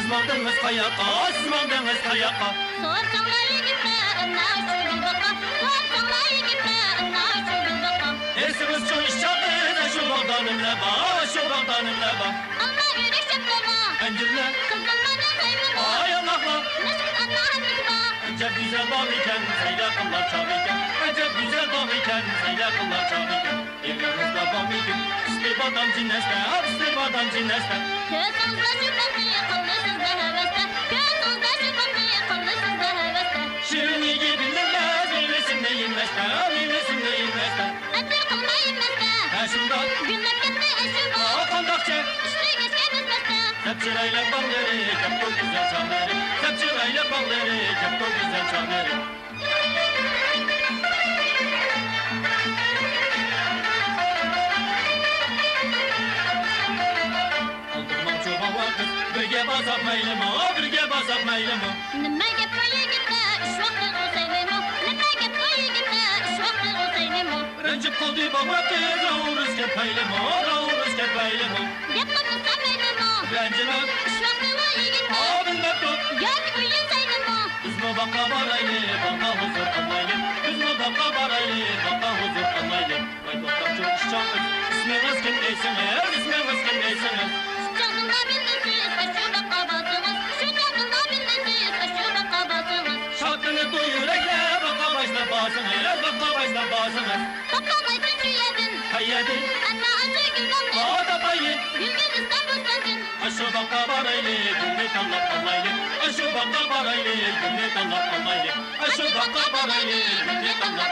mandınız kayaka, siz mandınız kayaka. Sorsanglar yigitler, ana şu baka. Sorsanglar yigitler, ana şu baka. Esimiz şu iş çatıda, şu bağdanım ne ba, şu bağdanım ne ba. Alma yürek şapkama, Encirle, kızılmadan saymama. ay Allah'la. Mesut ana hatırma. Acep güzel bağ iken, seyle kıllar çal iken. Acep güzel bağ iken, seyle kıllar çal iken. Evimizde bağ iken, istifadan cinneste, istifadan cinneste. Gözünüzde şu bakıyı, kıllısızda heveste. Gözünüzde şu bakıyı, kıllısızda heveste. Şirini gibilirler, meyvesinde inmeste, meyvesinde inmeste. Etir kılmayın meste. Eşimden, Günlük gitti eşi var. kondakçı. İşte geçken üzmeste. Sepçireyle bağları, yaptı güzel çalları. Sepçireyle bağları, yaptı güzel çalları. Aldırmam çoban vakit, birge basap meylimi, birge basap meylimi. Nime gep bu yigitler, iş vakti Hüseyin'im. Nime gep bu yigitler, iş vakti Hüseyin'im. Rencip kaldı babakı, ravuruz kepeylimi, ravuruz kepeylimi. Gep kısa benim o. Rencime, İş vakti bu yigitler. abim mektup. Gel bu Hüseyin'im o. Biz mi baka baraylı, baka huzur anlaylı. Biz mi baka baraylı, baka huzur anlaylı. Vay doktor çok iş çakır, isminiz kim değilsiniz, isminiz kim değilsiniz. Şu canında bildiniz, şu dakika basınız. Şu canında bildiniz, şu dakika basınız. Şarkını duyur ekle, baka başla basınız, baka başla basınız. Toplamayın şu yedin. Kayyedin, Anne acı gül oldu. bağda payı. Gülgün İstanbul sözün. Aşı baka baraylı, gümrük Allah Allah'ylı. Aşı baka baraylı, gümrük Allah Allah'ylı. Aşı baka baraylı, gümrük Allah